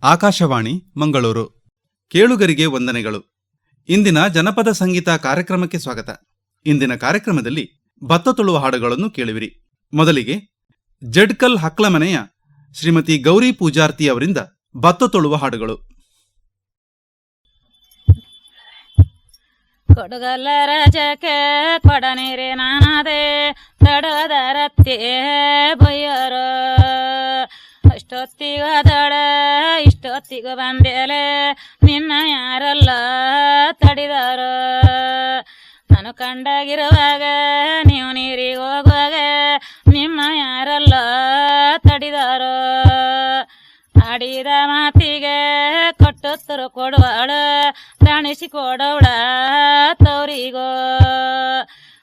ಆಕಾಶವಾಣಿ ಮಂಗಳೂರು. ಕೇಳುಗರಿಗೆ ವಂದನೆಗಳು. ಇಂದಿನ ಜನಪದ ಸಂಗೀತ ಕಾರ್ಯಕ್ರಮಕ್ಕೆ ಸ್ವಾಗತ. ಇಂದಿನ ಕಾರ್ಯಕ್ರಮದಲ್ಲಿ ಭತ್ತ ತುಳುವ ಹಾಡುಗಳನ್ನು ಕೇಳುವಿರಿ. ಮೊದಲಿಗೆ ಜಡ್ಕಲ್ ಹಕ್ಲಮನೆಯ ಶ್ರೀಮತಿ ಗೌರಿ ಪೂಜಾರ್ತಿ ಅವರಿಂದ ಭತ್ತ ತುಳುವ ಹಾಡುಗಳು. ಕೊಡಗಲ್ಲ ರಾಜಕ್ಕೆ ಕೊಡನೀರೆ ನಾನದೆ ತಡದ ರತ್ತಿ ಬಯ್ಯರ ಅಷ್ಟೊತ್ತಿಗ ದಡ ಇಷ್ಟೊತ್ತಿಗ ಬಂದೇಲೆ ನಿನ್ನ ಯಾರಲ್ಲ ತಡಿದಾರ. ನಾನು ಕಂಡಾಗಿರುವಾಗ ನೀವು ನೀರಿಗೆ ಹೋಗುವಾಗ ನಿಮ್ಮ ಯಾರಲ್ಲ ತಡಿದಾರ. ಆಡಿದ ಮಾತಿಗೆ ಕೊಟ್ಟುತ್ತರು ಕೊಡುವಾಳ ದಣಿಸಿ ಕೊಡವಳ ತವರಿಗೋ.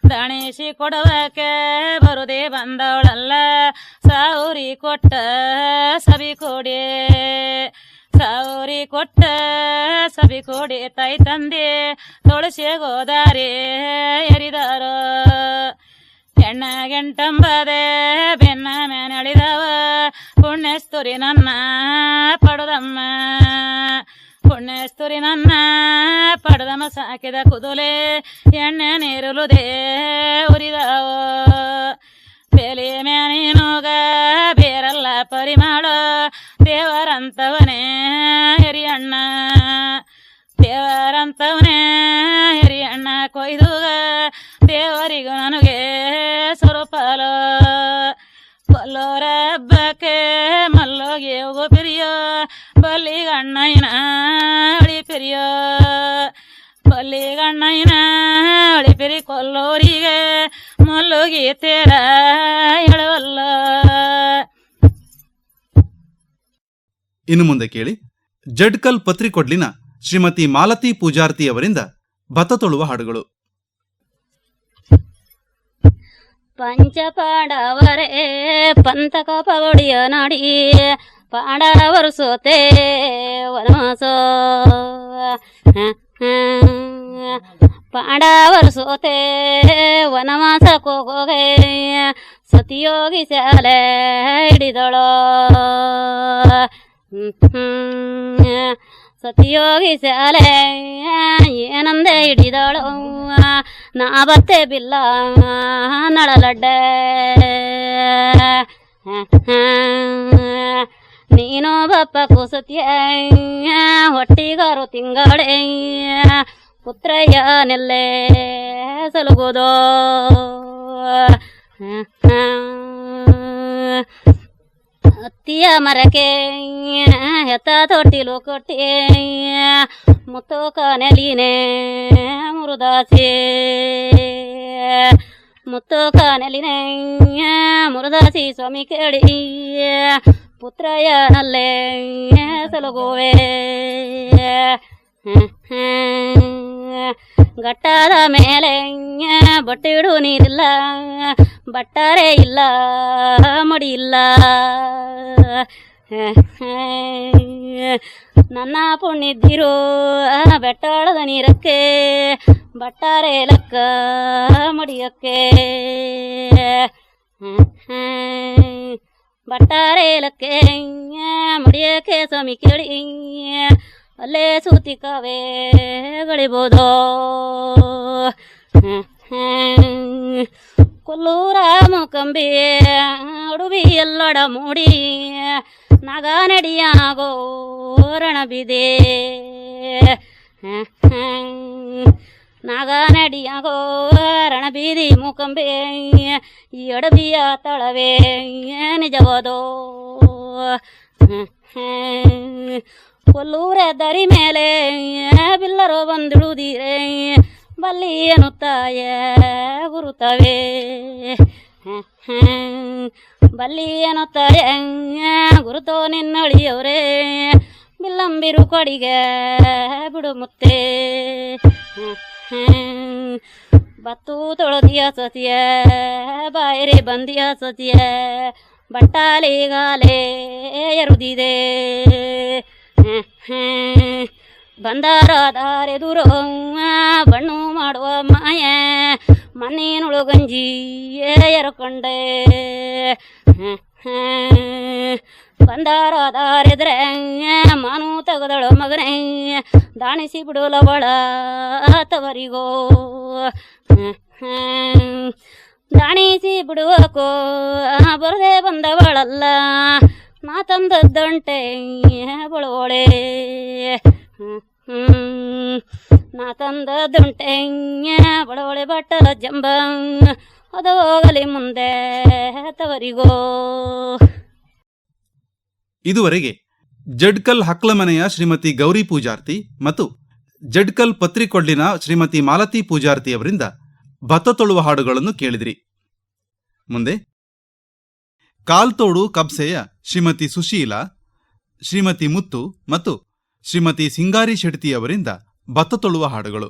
ದಣಿಸಿ ಕೊಡುವಕ್ಕೆ ಬರುದೇ ಬಂದವಳಲ್ಲ ಸಾವುರಿ ಕೊಟ್ಟ ಸಬಿ ಕೊಡೆ. ಸಾವುರಿ ಕೊಟ್ಟ ಸಬಿ ಕೊಡೆ ತಾಯಿ ತಂದೆ ತುಳಸಿ ಗೋದಾರೆ ಎರಿದಾರ. ಹೆಣ್ಣ ಗೆಂಟಂಬದೆ ಬೆನ್ನ ಮೇನಳಿದವ ಪುಣ್ಯಸ್ತುರಿ ನನ್ನ ಪಡದಮ್ಮ. ಪುಣ್ಯಸ್ತುರಿ ನನ್ನ ಪಡದಮ್ಮ ಸಾಕಿದ ಕುದುಲೆ ಎಣ್ಣೆ ನೀರುಳುದೇ ಉರಿದವ. ಬೇಲಿ ಮ್ಯಾನಿನೋಗ ಬೇರಲ್ಲ ಪರಿಮಾಳ ದೇವರಂತವನೇ ಹಿರಿಯಣ್ಣ. ದೇವರಂತವನೇ ಹಿರಿಯಣ್ಣ ಕೊಯ್ದುಗ ದೇವರಿಗೂ ನನಗೆ ಸ್ವರೂಪಲ. ಕೊಲ್ಲೋರ ಹಬ್ಬಕ್ಕೆ ಮಲ್ಲೋಗಿ ಹೋಗೋ ಪಿರಿಯೋ ಬಲ್ಲಿಗಣ್ಣಯ್ಯನ ಅಳಿ ಪಿರಿಯೋ. ಬಲ್ಲಿಗಣ್ಣಯ್ಯನ ಅಳಿ ಪಿರಿ ಕೊಲ್ಲೋರಿಗೆ ಮಲ್ಲೋಗಿ ತೇರ ಹೇಳವಲ್ಲ. ಇನ್ನು ಮುಂದೆ ಕೇಳಿ ಜಡ್ಕಲ್ ಪತ್ರಿಕೊಡ್ಲಿನ ಶ್ರೀಮತಿ ಮಾಲತಿ ಪೂಜಾರ್ತಿ ಅವರಿಂದ ಭತ್ತ ತುಳುವ ಹಾಡುಗಳು. ಪಂಚ ಪಾಂಡವರೇ ಪಂತಕ ಪವಡಿಯ ನಾಡಿ ಪಾಂಡವರು ಸೋತೆ ವನವಾಸ. ಪಾಂಡವರು ಸೋತೆ ವನವಾಸ ಹೋಗೋಗೆ ಸತಿಯೋಗಿ ಶಾಲೆ ಹಿಡಿದಳೋ. ಸತಿಯೋಗಿ ಶಾಲೆ ಏನಂದೆ ಹಿಡಿದಳು ನಾ ಬತ್ತೆ ಬಿಲ್ಲ ನಳಲಡ್ಡೆ. ನೀನು ಬಪ್ಪ ಕುಸತಿಯ ಹೊಟ್ಟಿಗಾರು ತಿಂಗಳೇ ಪುತ್ರಯ್ಯ ನೆಲ್ಲೆ ಸಲುಗೋದೋ. ಹತ್ತಿಯ ಮರಕ್ಕೆ ಹೆತ್ತ ತೊಟ್ಟಿಲು ಕೊಟ್ಟಿ ಮುತ್ತೋಕ ನೆಲಿನೇ ಮುರುದಾಸಿ. ಮುತ್ತೋಕ ನೆಲಿನೇ ಮುರುದಾಸಿ ಸ್ವಾಮಿ ಕೇಳಿ ಪುತ್ರಯ್ಯ ನಲ್ಲೇ ಸಲುಗುವೆ. ಗಟ್ಟಾದ ಮೇಲೆ ಬಟ್ಟಿಡು ನೀರಿಲ್ಲ ಬಟ್ಟಾರೆ ಇಲ್ಲ ಮಡಿ ಇಲ್ಲ. ನನ್ನ ಪುಣ್ಯದ್ದಿರೋ ಬೆಟ್ಟಾಳದ ನೀರಕ್ಕೆ ಬಟ್ಟಾರೆ ಲಕ್ಕ ಮಡಿಯಕ್ಕೆ. ಬಟ್ಟಾರೆ ಲಕ್ಕೆ ಮಡಿಯಕ್ಕೆ ಸ್ವಾಮಿ ಕೇಳಿ ಅಲ್ಲೇ ಸೂತಿಕವೇ ಗಳಿಬೋದು. ಕೊಲ್ಲೂರ ಮುಕಂಬಿ ಉಡುಬಿ ಎಲ್ಲೊಡ ಮೂಡಿ ನಾಗ ನಡಿಯಾಗೋ ರಣಬಿದೆ. ನಾಗ ನಡಿಯಾಗೋ ರಣಬೀದಿ ಮುಕಂಬೆ ಈ ಅಡಬಿಯ ತಳವೇ ನಿಜವಾದೋ. ಕೊಲ್ಲೂರ ದರಿ ಮೇಲೆ ಬಿಲ್ಲರು ಬಂದಿಡುವುದಿರೆ ಬಲ್ಲಿ ಎನ್ನುತ್ತಾಯ ಗುರುತವೇ. ಬಲ್ಲಿ ಎನ್ನುತ್ತಾಯ ಗುರುತೋ ನಿನ್ನಳಿಯವರೇ ಬಿಲ್ಲಂಬಿರು ಕೊಡಿಗೆ ಬಿಡು ಮುತ್ತೆ. ಬತ್ತು ತೊಳೆದಿಯ ಸತಿಯ ಬಾಯರೆ ಬಂದಿಯ ಸತಿಯ ಬಟ್ಟಾಲಿಗಾಲೆ ಎರುದಿದೆ. ಬಂದಾರದಾರೆ ದೂರ ಬಣ್ಣು ಮಾಡುವ ಮಾಯ ಮಣ್ಣಿನೊಳು ಗಂಜಿ ಎರಕೊಂಡೆ. ಬಂದಾರದಾರೆದ್ರೆ ಮಾನು ತೆಗೆದಳು ಮಗನೇ ದಾಣಿಸಿ ಬಿಡೋಲ ಬಳ ತವರಿಗೋ ದಾಣಿಸಿ ಬಿಡುವಕೋ ಬರದೆ ಬಂದವಳಲ್ಲ ನಾ ತಂದದ್ದಂಟೆ ಬಳವಳೆ ನಾ ತಂದದ್ದುಂಟೆ ಬಳವಳೆ ಬಟ್ಟಲ ಜಂಬ ಅದು ಹೋಗಲಿ ಮುಂದೆ ತವರಿಗೋ. ಇದುವರೆಗೆ ಜಡ್ಕಲ್ ಹಕ್ಲಮನೆಯ ಶ್ರೀಮತಿ ಗೌರಿ ಪೂಜಾರ್ತಿ ಮತ್ತು ಜಡ್ಕಲ್ ಪತ್ರಿಕೊಡ್ಲಿನ ಶ್ರೀಮತಿ ಮಾಲತಿ ಪೂಜಾರ್ತಿ ಅವರಿಂದ ಭತ್ತ ತೊಳುವ ಹಾಡುಗಳನ್ನು ಕೇಳಿದಿರಿ. ಮುಂದೆ ಕಾಲ್ತೋಡು ಕಬ್ಸೆಯ ಶ್ರೀಮತಿ ಸುಶೀಲಾ, ಶ್ರೀಮತಿ ಮುತ್ತು ಮತ್ತು ಶ್ರೀಮತಿ ಸಿಂಗಾರಿ ಶೆಟ್ಟಿ ಅವರಿಂದ ಭತ್ತ ತೊಳುವ ಹಾಡುಗಳು.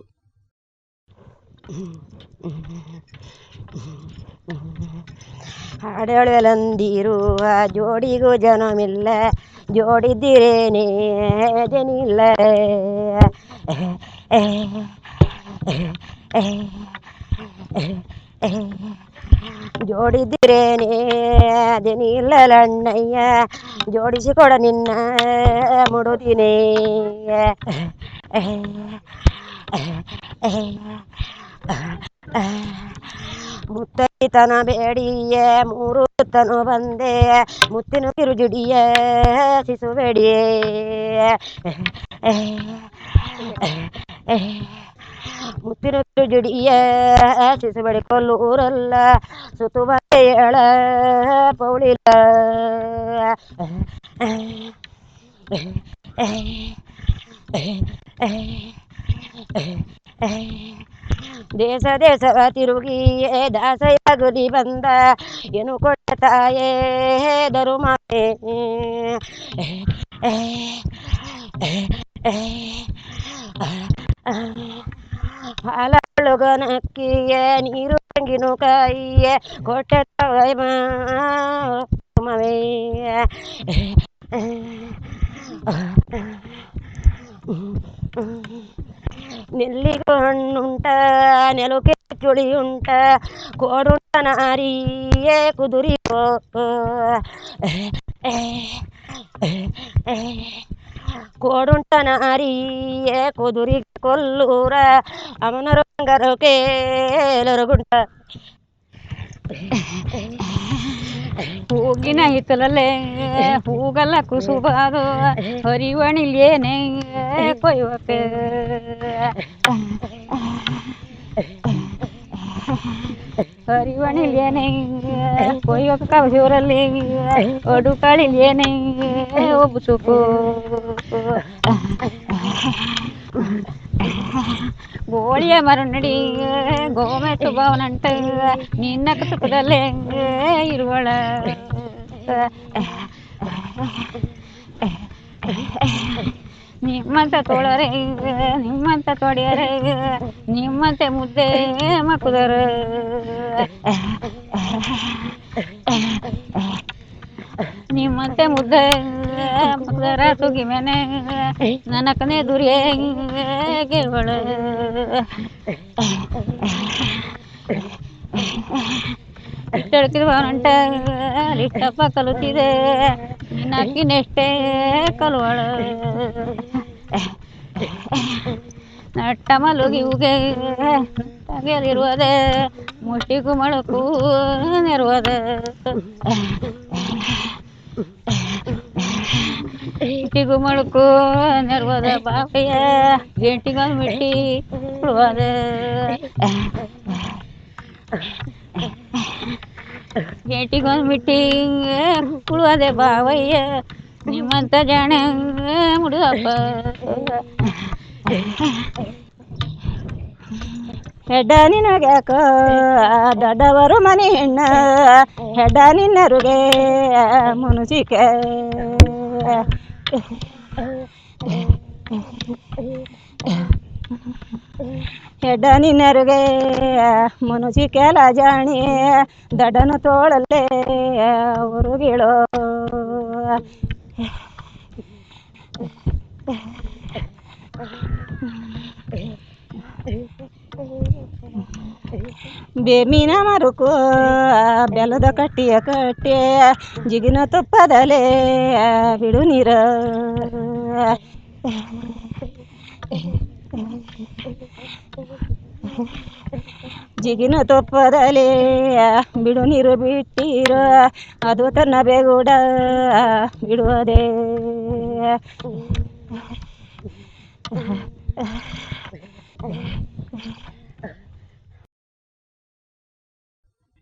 ಹಾಡೇಳಂದಿರುವ ಜೋಡಿಗೂ ಜನಮಿಲ್ಲ ಜೋಡಿದ್ದಿರೇನೇ ಜನಿಲ್ಲ ಜೋಡಿದ್ದಿರೇನೇ ಜನಿಲ್ಲಣ್ಣಯ್ಯ ಜೋಡಿಸಿಕೊಡ ನಿನ್ನ ಮುಡುದಿನೇ ಮುತ್ತೈತನ ಬೇಡಿಯೇ ಮೂರು ತನು ಬಂದೆ ಮುತ್ತಿನ ಕಿರುಜುಡಿಯೇ ಸಿಸುಬೇಡಿಯೇ ಮುತ್ತಿನ ಕಿರುಜುಡಿಯೇ ಸಿಸುಬೇಡಿ ಕೊಲ್ಲೂರಲ್ಲ ಸುತ್ತು ಬಳ ಪೌಳಿಲ್ಲ ದೇಶ ದೇಶವ ತಿರುಗಿಯೇ ದಾಸಯಾಗುಲಿ ಬಂದ ಏನು ಕೊಟ್ಟ ತಾಯೇ ಧರುಮಾತೆ ಹಾಲೊಳಗನಕ್ಕಿಯೇ ನೀರು ತೆಂಗಿನ ಕಾಯಿಯೇ ಕೊಟ್ಟೆ ಮವೇ ನೆಲ್ಲಿಗೂ ಹಣ್ಣುಂಟ ನೆಲುಕೆ ಚುಳಿಯುಂಟ ಕೋಡುಂಟ ನಾರಿಯೇ ಕುದುರಿಯೋ ಕೋಡುಂಟ ನಾರಿಯೇ ಕುದುರಿ ಕೊಲ್ಲೂರ ಅವನ ರಂಗರು ಕೇಲರಗುಂಟ ಹೂಗಿನ ಹಿತ್ತಲಲ್ಲೇ ಹೂಗಲ್ಲ ಕುಸುಬಾದು ಹರಿವಣಿಲ್ಯೇನೆ ಕೊಯ್ವಕ್ಕೆ ಹರಿವಣಿಲ್ಯೇನೆ ಕೊಯ್ವಕ್ಕೆ ಕವಸೂರಲ್ಲಿ ಒಡು ಕಳಿಲ್ಯೇನೆ ಒಬ್ಬಸುಕು ಗೋಳಿಯ ಮರುನಡಿ ಗೋಮೆ ಸುಭವನಂಟ ನಿನ್ನ ಸುಖದಲ್ಲೇ ಇರುವಳ ನಿಮ್ಮಂತ ತೋಳರೆ ನಿಮ್ಮಂತ ತೊಡೆಯರೆ ನಿಮ್ಮಂತೆ ಮುದ್ದೆ ಮಕ್ಕುದರ ನಿಮ್ಮಂತೆ ಮುದ್ದೆ ಮಕ್ಕದರ ಸುಗಿ ಮೇನೆ ನನಕನೆ ದುರಿಯೇ ಗೆವಳ ಇಟ್ಟಡ್ಕಿರುವಂಟ ಲಿಟ್ಟಪ್ಪ ಕಲುತ್ತಿದೆ ನಿನ್ನಕ್ಕಿನೆಷ್ಟೇ ಕಲುವಳ ನಟ್ಟ ಮಲುಗಿ ಉಗೆ ತಗೆಲಿರುವುದೇ ಮುಷ್ಟಿಗೂ ಮಳಕು ನೆರುವುದ ಇಟ್ಟಿಗೂ ಮಳಕು ನೆರುವುದ ಬಾಪೆಯ ಗಂಟಿಗೊಂದು ಮಿಟ್ಟಿ ಬಿಡುವುದ ಗೇಟಿಗೊಂದು ಮಿಟ್ಟಿ ಕುಳುವುದೇ ಬಾವಯ್ಯ ನಿಮ್ಮಂತ ಜಾಣ ಮುಡುದಪ್ಪ ಹೆಡ್ಡ ನಿನಗ್ಯಾಕ ದೊಡ್ಡವರು ಮನೆ ಹೆಣ್ಣ ಹೆಡ್ಡ ನಿನ್ನರುಗೆ ಮುನುಸಿಕೆ ಹೆಡ್ಡ ನಿನ್ನರುಗೆ ಮುನುಸಿಕೆಲ ಜಾಣಿ ದಡನು ತೋಳಲ್ಲೇ ಉರುಗಿಳೋ ಬೇಮಿನ ಮರುಕು ಬೆಲ್ಲದ ಕಟ್ಟಿಯ ಕಟ್ಟೆ ಜಿಗಿನ ತುಪ್ಪದಲೇ ಬಿಡು ನೀರ ಜಿಗಿನ ತೊಪ್ಪದಲ್ಲಿ ಬಿಡು ನೀರು ಬಿಟ್ಟಿರೋ ಅದು ತನ್ನ ಬೇಗುಡ ಬಿಡುವುದೇ.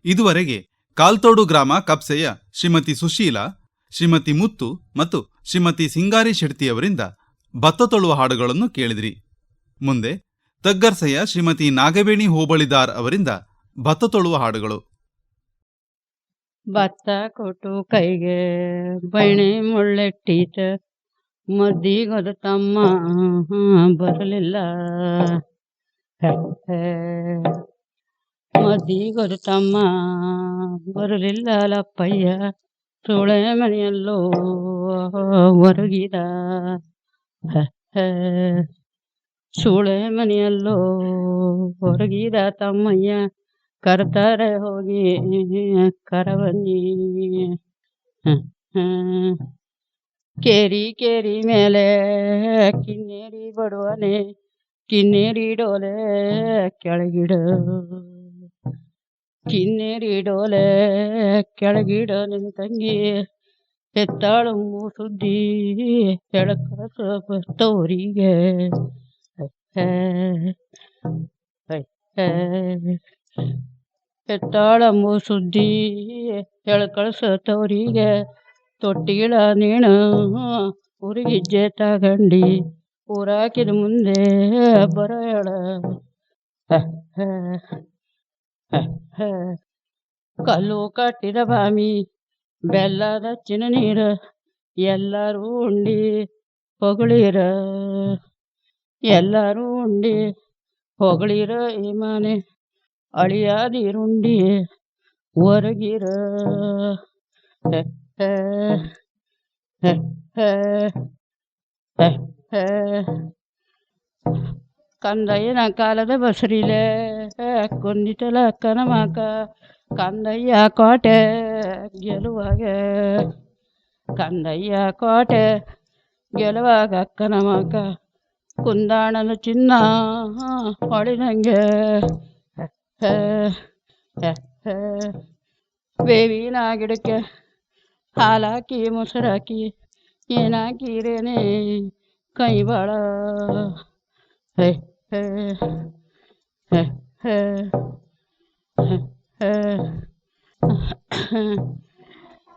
ಇದುವರೆಗೆ ಕಾಲ್ತೋಡು ಗ್ರಾಮ ಕಪ್ಸೆಯ ಶ್ರೀಮತಿ ಸುಶೀಲಾ, ಶ್ರೀಮತಿ ಮುತ್ತು ಮತ್ತು ಶ್ರೀಮತಿ ಸಿಂಗಾರಿ ಶೆಟ್ಟಿಯವರಿಂದ ಭತ್ತ ತೊಳುವ ಹಾಡುಗಳನ್ನು ಕೇಳಿದ್ರಿ. ಮುಂದೆ ತಗ್ಗರ್ಸೆಯ ಶ್ರೀಮತಿ ನಾಗವೇಣಿ ಹೋಬಳಿದಾರ್ ಅವರಿಂದ ಭತ್ತ ತೊಳುವ ಹಾಡುಗಳು. ಭತ್ತ ಕೊಟ್ಟು ಕೈಗೆ ಬೈಣೆ ಮುಳ್ಳೆಟ್ಟೀತ, ಮದ್ದಿಗೊದ ತಮ್ಮ ಬರಲಿಲ್ಲ, ಮದ್ದಿಗೊದ ತಮ್ಮ ಬರಲಿಲ್ಲ ಲಪ್ಪಯ್ಯ, ಸೋಳೆ ಮನೆಯಲ್ಲೋ ಹೊರಗಿದ, ಸೂಳೆ ಮನೆಯಲ್ಲೋ ಹೊರಗಿದ ತಮ್ಮಯ್ಯ, ಕರ್ತಾರೆ ಹೋಗಿ ಕರವನ್ನಿ. ಕೇರಿ ಕೇರಿ ಮೇಲೆ ಕಿನ್ನೇರಿ ಬಡವನೆ, ಕಿನ್ನೇರಿ ಡೋಲೆ ಕೆಳಗಿಡ, ಕಿನ್ನೇರಿ ಡೋಲೆ ಕೆಳಗಿಡ ನಿನ್ನ ತಂಗಿ ಎತ್ತಾಳು ಸುದ್ದಿ ಎಳಕಸ ಬರ್ತವರಿಗೆ. ಎತ್ತಾಳಂಬು ಸುದ್ದಿ ಎಳ್ಕಳ್ಸತವ್ರಿಗೆ, ತೊಟ್ಟಿಗಳ ನೀನು ಊರಿಗಿಜ್ಜೆ ತಗಂಡಿ, ಊರಾಕಿದ ಮುಂದೆ ಬರಳ. ಕಲ್ಲು ಕಟ್ಟಿದ ಬಾಮಿ ಬೆಲ್ಲದ ಚಿನ್ನ ನೀರು, ಎಲ್ಲರೂ ಉಂಡಿ ಹೊಗಳಿರ, ಎಲ್ಲರೂ ಉಂಡಿ ಹೊಗಳಿರ ಈ ಮನೆ ಅಳಿಯಾದಿರುಂಡಿ ಹೊರಗಿರ. ಕಂದಯ್ಯನ ಕಾಲದ ಬಸರಿಲೆ ಕೊಂದಿತಲ ಅಕ್ಕನ ಮಕ, ಕಂದಯ್ಯ ಕೋಟೆ ಗೆಲುವಾಗ, ಕಂದಯ್ಯ ಕೋಟೆ ಗೆಲುವಾಗ ಅಕ್ಕನ ಮಕ, ಕುಂದಾಣನ ಚಿನ್ನ ಹೊಳಿದಂಗೆ. ಬೇವಿನ ಗಿಡಕ್ಕೆ ಹಾಲಾಕಿ ಮೊಸರಾಕಿ ಏನಾಕಿರೇನೆ ಕೈ ಬಾಳ.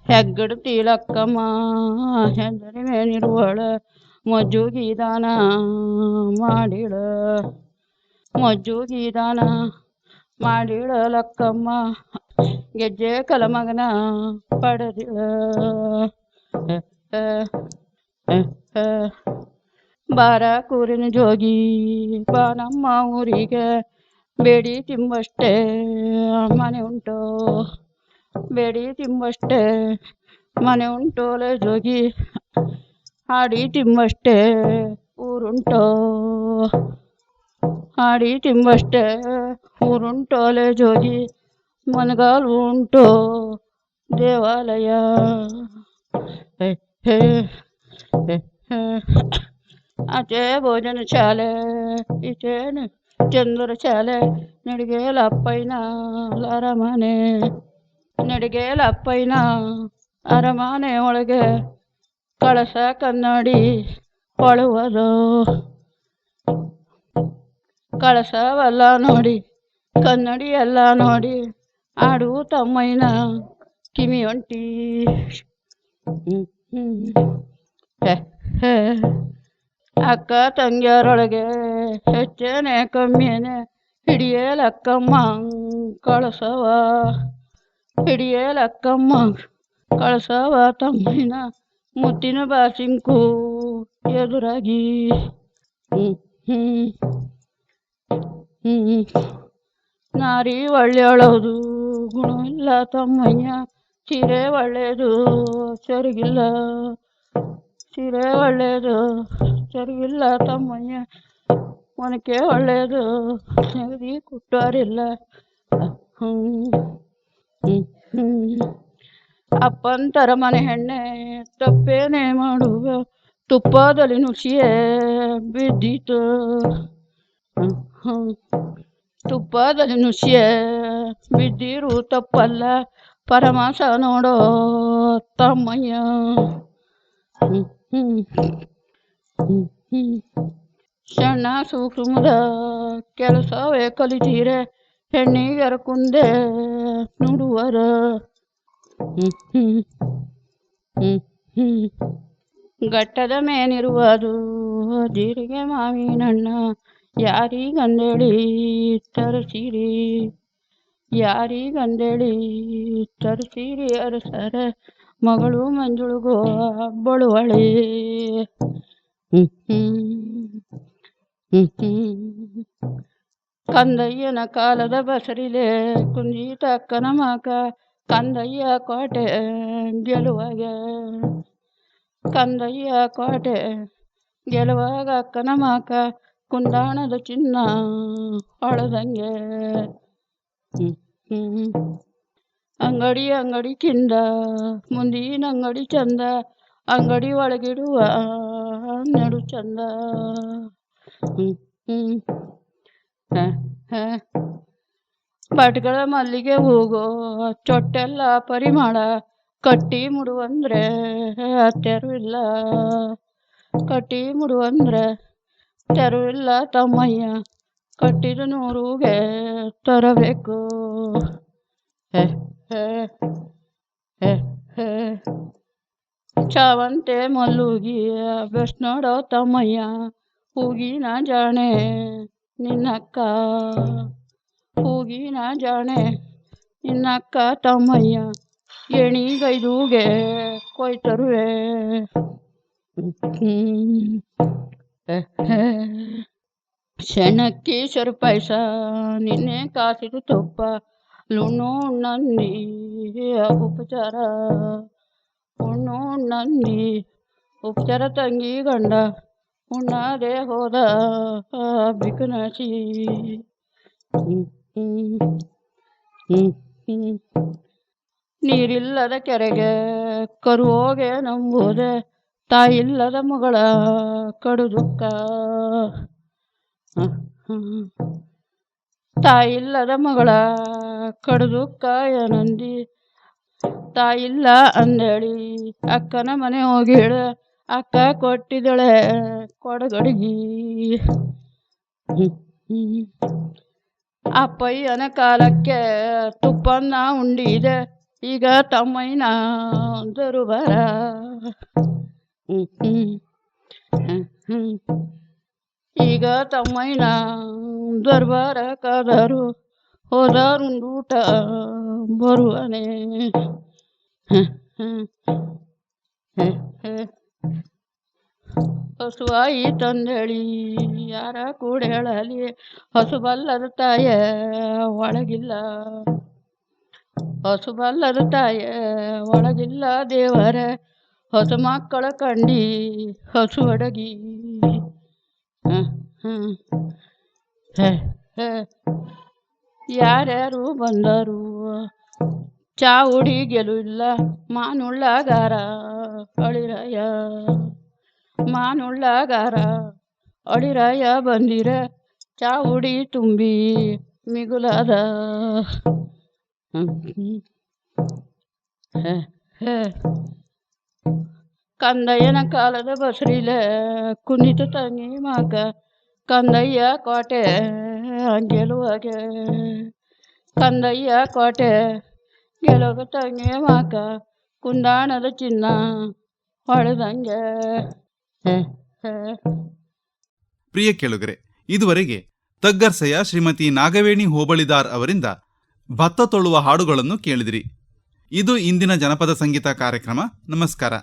ಹೆಗ್ಗಡ ತೀಲಕ್ಕಮ್ಮ ಹೆಂದರಿ ಮೇನಿರುವಳ, ಮಜ್ಜುಗಿ ದಾನ ಮಾಡಿಳ, ಮಜ್ಜುಗಿ ದಾನ ಮಾಡಿಳ ಲಕ್ಕಮ್ಮ, ಗೆಜ್ಜೆ ಕಲಮಗನ ಪಡೆದಿಳ. ಬಾರ ಕೂರಿನ ಜೋಗಿ ಬಾ ನಮ್ಮ ಊರಿಗೆ, ಬೇಡಿ ತಿಂಬಷ್ಟೇ ಮನೆ ಉಂಟು, ಬೇಡಿ ತಿಂಬಷ್ಟೇ ಮನೆ ಉಂಟೋಲೆ ಜೋಗಿ, ಹಾಡಿ ತಿಂಬಷ್ಟೇ ಊರುಂಟೋ, ಹಾಡಿ ತಿಂಬಷ್ಟೇ ಊರುಂಟೋಲೆ ಜೋಗಿ, ಮನಗಾಲು ಉಂಟು ದೇವಾಲಯ. ಆಚೆ ಭೋಜನ ಶಾಲೆ ಈಚೆ ಚಂದ್ರ ಶಾಲೆ, ನಡಿಗೆಲಪ್ಪಯ್ಯನ ಅರಮನೆ, ನಡಿಗೆಲಪ್ಪಯ್ಯನ ಅರಮನೆ ಒಳಗೆ ಕಳಸ ಕನ್ನಡಿ ಕೊಳುವುದು, ಕಳಸವೆಲ್ಲ ನೋಡಿ ಕನ್ನಡಿ ಎಲ್ಲ ನೋಡಿ ಆಡು ತಮ್ಮಯ್ಯನ ಕಿವಿ ಒಂಟಿ. ಅಕ್ಕ ತಂಗಿಯರೊಳಗೆ ಹೆಚ್ಚೇನೆ ಕಮ್ಮಿಯೇನೆ, ಹಿಡಿಯಲಕ್ಕಮ್ಮ ಕಳಸವ, ಹಿಡಿಯಲಕ್ಕಮ್ಮ ಕಳಸವ ತಮ್ಮಯ್ಯನ ಮುತ್ತಿನ ಬಾಸಿಂಕು ಎದುರಾಗಿ. ನಾರಿ ಒಳ್ಳೆಯಳದು ಗುಣವಿಲ್ಲ ತಮ್ಮಯ್ಯ, ಸೀರೆ ಒಳ್ಳೆಯದು ಸರಿಗಿಲ್ಲ, ಸೀರೆ ಒಳ್ಳೆಯದು ಸರಿಗಿಲ್ಲ ತಮ್ಮಯ್ಯ, ಒನಕೆ ಒಳ್ಳೆಯದು ನೆಗದಿ ಕುಟ್ಟಾರಿಲ್ಲ. ಅಪ್ಪಂತರ ಮನೆ ಹೆಣ್ಣೆ ತಪ್ಪೇನೆ ಮಾಡುವ, ತುಪ್ಪದಲ್ಲಿ ನುಸಿಯೇ ಬಿದ್ದಿತು. ತುಪ್ಪದಲ್ಲಿ ನುಸಿಯೇ ಬಿದ್ದಿರು ತಪ್ಪಲ್ಲ ಪರಮಾಸ ನೋಡೋ ತಮ್ಮಯ್ಯ. ಸಣ್ಣ ಸೂಕ್ಷ್ಮದ ಕೆಲಸವೇ ಕಲಿತೀರೆ ಹೆಣ್ಣಿಗರ ಕುಂದೆ ನುಡುವರ. ಗಟ್ಟದ ಮೇನಿರುವುದು ಜೀರಿಗೆ ಮಾವಿನಣ್ಣ ಯಾರಿಗಂದೇಳಿ ತರಿಸಿರಿ, ಯಾರಿಗಂದೇಳಿ ತರಿಸಿರಿ ಅರಸರ ಮಗಳು ಮಂಜುಳುಗೋ ಬಳುವಳೆ. ಕಂದಯ್ಯನ ಕಾಲದ ಬಸರಿಲೆ ಕುಂಜಿತ ಅಕ್ಕನ ಮಕ ಕಂದಯ್ಯ ಕೋಟೆ ಗೆಲುವಾಗ, ಕಂದಯ್ಯ ಕೋಟೆ ಗೆಲುವಾಗ ಅಕ್ಕನ ಮಕ ಕುಂದಾಣದ ಚಿನ್ನ ಹೊಳದಂಗೆ. ಅಂಗಡಿ ಅಂಗಡಿಕಿಂದ ಮುಂದಿನ ಅಂಗಡಿ ಚಂದ, ಅಂಗಡಿ ಒಳಗಿಡುವ ನಡು ಚಂದ. ಭಟ್ಗಳ ಮಲ್ಲಿಗೆ ಹೂಗೋ ಚೊಟ್ಟೆಲ್ಲ ಪರಿಮಳ, ಕಟ್ಟಿ ಮುಡುವಂದ್ರೆ ತೆರವಿಲ್ಲ, ಕಟ್ಟಿ ಮುಡುವಂದ್ರೆ ತೆರವಿಲ್ಲ ತಮ್ಮಯ್ಯ, ಕಟ್ಟಿದ ನೂರುಗೆ ತರಬೇಕು. ಚಾವಂತೆ ಮಲ್ಲುಗಿ ಬೆಸ್ ನೋಡೋ ತಮ್ಮಯ್ಯ, ಹೂಗಿನ ಜಾಣೆ ನಿನ್ನಕ್ಕ, ಹೂಗಿನ ಜಾಣೆ ನಿನ್ನಕ್ಕ ತಮ್ಮಯ್ಯ, ಎಣಿಗೈದುಗೆ ಕೊಯ್ತರುವೆ. ಶೆಣಕ್ಕಿ ಪಾಯಸ ನಿನ್ನೆ ಕಾಸಿದ ತುಪ್ಪ, ಲುಣ್ಣು ಉಣ್ಣಂದಿ ಉಪಚಾರ, ಉಣ್ಣು ಉಣ್ಣಂದಿ ಉಪಚಾರ ತಂಗಿ ಗಂಡ ಉಣ್ಣದೆ ಹೋದ ಬಿಕನಸಿ. ನೀರಿಲ್ಲದ ಕೆರೆಗೆ ಕರುವೋಗೆ ನಂಬುವುದೇ ತಾಯಿಲ್ಲದ ಮಗಳ ಕಡು ದುಃಖ. ತಾಯಿಲ್ಲದ ಮಗಳ ಕಡು ದುಃಖ ಏನಂದಿ, ತಾಯಿಲ್ಲ ಅಂದೇಳಿ ಅಕ್ಕನ ಮನೆ ಹೋಗಿಳ, ಅಕ್ಕ ಕೊಟ್ಟಿದಳೆ ಕೊಡಗಡಿಗಿ. ಅಪ್ಪಯ್ಯನ ಕಾಲಕ್ಕೆ ತುಪ್ಪನ್ನ ಉಂಡಿದೆ, ಈಗ ತಮ್ಮಯ್ಯನ ದರುಬರ. ಈಗ ತಮ್ಮಯ್ಯನ ದರ್ಬಾರ ಕಾದರು ಹೋದಾರುಂಡೂಟ ಬರುವನೆ. ಹಸುವಾಯಿ ತಂದೇಳಿ ಯಾರ ಕೂಡ ಹೇಳಲಿ, ಹಸುಬಲ್ಲದ ತಾಯ ಒಳಗಿಲ್ಲ, ಹಸುಬಲ್ಲದ ತಾಯ ಒಳಗಿಲ್ಲ ದೇವರ, ಹೊಸ ಮಕ್ಕಳ ಕಂಡಿ ಹಸು ಅಡಗಿ. ಯಾರ್ಯಾರು ಬಂದರು ಚಾ ಉಡಿ ಗೆಲುವಿಲ್ಲ, ಮಾನುಳ್ಳಗಾರ ಅಳಿರಾಯ, ಮಾನುಳ್ಳಗಾರ ಅಳಿರಾಯ ಬಂದಿರ ಚಾ ಉಡಿ ತುಂಬಿ ಮಿಗುಲಾದ. ಕಂದಯ್ಯನ ಕಾಲದ ಬಸರಿಲೆ ಕುಂದಿತ ತಂಗಿ ಮಕ ಕಂದಯ್ಯ ಕೋಟೆ ಗೆಲುವಾಗೆ, ಕಂದಯ್ಯ ಕೋಟೆ ಗೆಲುವ ತಂಗಿ ಮಕ ಕುಂದಾಣದ ಚಿನ್ನ ಹೊಳೆದಂಗೆ. ಪ್ರಿಯ ಕೇಳುಗರೆ, ಇದುವರೆಗೆ ತಗ್ಗರ್ಸೆಯ ಶ್ರೀಮತಿ ನಾಗವೇಣಿ ಹೋಬಳಿದಾರ್ ಅವರಿಂದ ಭತ್ತ ತೊಳುವ ಹಾಡುಗಳನ್ನು ಕೇಳಿದಿರಿ. ಇದು ಇಂದಿನ ಜನಪದ ಸಂಗೀತ ಕಾರ್ಯಕ್ರಮ. ನಮಸ್ಕಾರ.